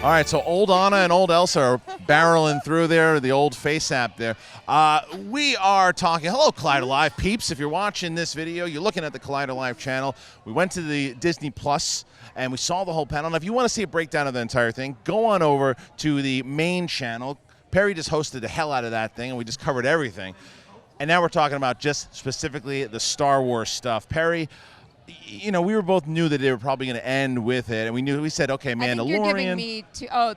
All right, so old Anna and old Elsa are barreling through there, the old face app there. We are talking, hello Collider Live peeps. If you're watching this video, you're looking at the Collider Live channel. We went to the Disney Plus and we saw the whole panel. Now, if you want to see a breakdown of the entire thing, go on over to the main channel. Perri just hosted the hell out of that thing and we just covered everything. And now we're talking about just specifically the Star Wars stuff. Perri, you know, we were both knew that they were probably going to end with it, and we said, okay, Mandalorian. I think you're giving me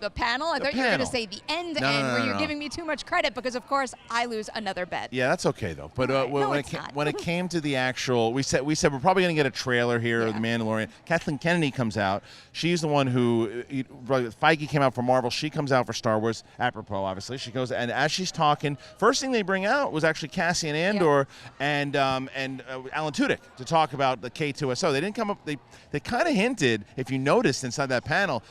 the panel. I thought you were going to say the end, where you're giving me too much credit because, of course, I lose another bet. Yeah, that's okay though. But when it came to the actual, we said we're probably going to get a trailer here of the Mandalorian. Kathleen Kennedy comes out. She's the one who Feige came out for Marvel. She comes out for Star Wars, apropos, obviously. She goes, and as she's talking, first thing they bring out was actually Cassian Andor and Alan Tudyk to talk about the K2SO. They didn't come up. They kind of hinted, if you noticed inside that panel,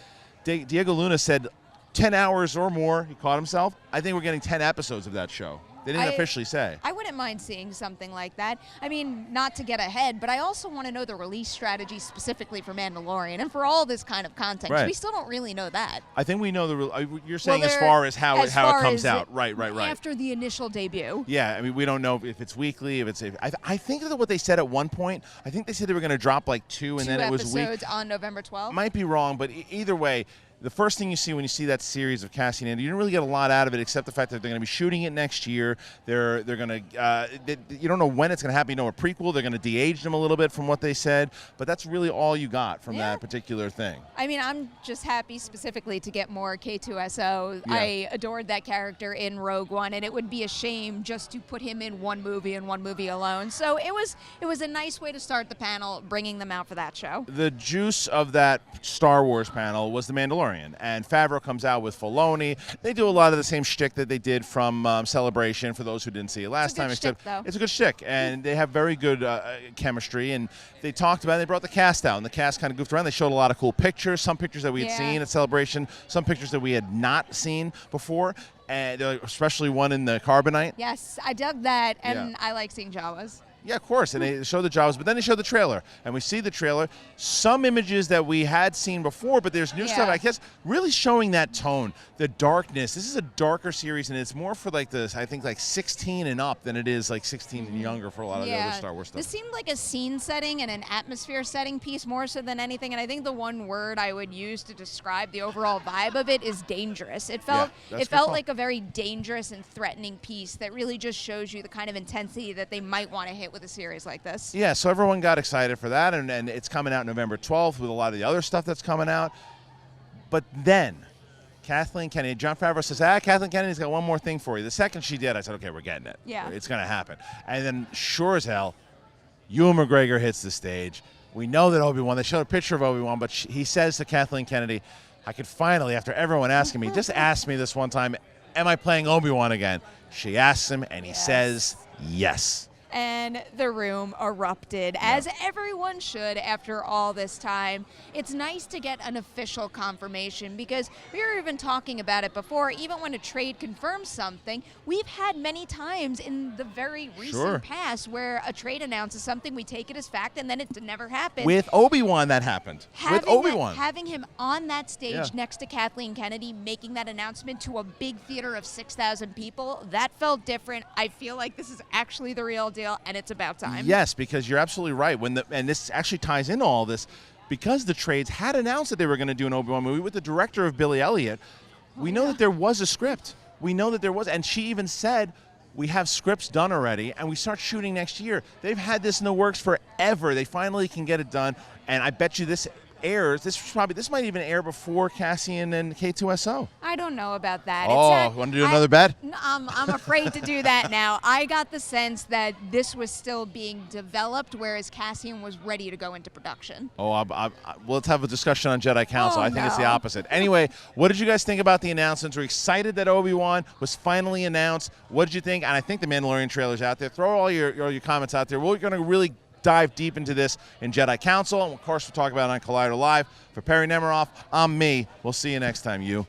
Diego Luna said 10 hours or more. He caught himself. I think we're getting 10 episodes of that show. They didn't officially say. I wouldn't mind seeing something like that. I mean, not to get ahead, but I also want to know the release strategy specifically for Mandalorian and for all this kind of content. Right. We still don't really know that. I think we know you're saying as far as how it comes out. Right. After the initial debut. Yeah, I mean, we don't know if it's weekly, if it's. I think that what they said at one point, I think they said they were going to drop like two and then it was week. 2 episodes on November 12th. Might be wrong, but either way. The first thing you see when you see that series of Cassian Andor, you don't really get a lot out of it except the fact that they're going to be shooting it next year. They're going to you don't know when it's going to happen. You know, a prequel. They're going to de-age them a little bit from what they said, but that's really all you got from that particular thing. I mean, I'm just happy specifically to get more K2SO. Yeah. I adored that character in Rogue One, and it would be a shame just to put him in one movie and one movie alone. So it was a nice way to start the panel, bringing them out for that show. The juice of that Star Wars panel was the Mandalorian. And Favreau comes out with Filoni. They do a lot of the same shtick that they did from Celebration, for those who didn't see it last time. It's a good shtick, and they have very good chemistry. And they talked about it. They brought the cast out, and the cast kind of goofed around. They showed a lot of cool pictures, some pictures that we had seen at Celebration, some pictures that we had not seen before, and especially one in the Carbonite. Yes, I dug that, and I like seeing Jawas. Yeah, of course, and they show the Jawas, but then they show the trailer, and we see the trailer. Some images that we had seen before, but there's new stuff, I guess, really showing that tone, the darkness. This is a darker series, and it's more for like this, I think, like 16 and up than it is like 16 and younger for a lot of the other Star Wars stuff. This seemed like a scene setting and an atmosphere setting piece more so than anything, and I think the one word I would use to describe the overall vibe of it is dangerous. It felt like a very dangerous and threatening piece that really just shows you the kind of intensity that they might want to hit with a series like this. Yeah, so everyone got excited for that, and it's coming out November 12th with a lot of the other stuff that's coming out. But then, Kathleen Kennedy, Jon Favreau says, Kathleen Kennedy's got one more thing for you. The second she did, I said, okay, we're getting it. Yeah. It's going to happen. And then, sure as hell, Ewan McGregor hits the stage. We know that Obi-Wan, they showed a picture of Obi-Wan, but he says to Kathleen Kennedy, I could finally, after everyone asking me, just ask me this one time, am I playing Obi-Wan again? She asks him, and he says yes. And the room erupted, as everyone should after all this time. It's nice to get an official confirmation because we were even talking about it before. Even when a trade confirms something, we've had many times in the very recent past where a trade announces something, we take it as fact, and then it never happened. With Obi-Wan, that happened. Having him on that stage next to Kathleen Kennedy, making that announcement to a big theater of 6,000 people, that felt different. I feel like this is actually the real deal. And it's about time. Yes, because you're absolutely right. And this actually ties into all this, because the trades had announced that they were going to do an Obi-Wan movie with the director of Billy Elliot. We know that there was a script. We know that there was, and she even said, we have scripts done already, and we start shooting next year. They've had this in the works forever. They finally can get it done, and I bet you this airs. This might even air before Cassian and K2SO. I don't know about that. Oh, want to do another bet? I'm afraid to do that now. I got the sense that this was still being developed, whereas Cassian was ready to go into production. Oh, well, let's have a discussion on Jedi Council. I think it's the opposite. Anyway, what did you guys think about the announcements? We're excited that Obi-Wan was finally announced. What did you think? And I think the Mandalorian trailer's out there. Throw all your comments out there. We're going to really dive deep into this in Jedi Council, and of course we'll talk about it on Collider Live. For Perri Nemiroff, I'm me. We'll see you next time, you.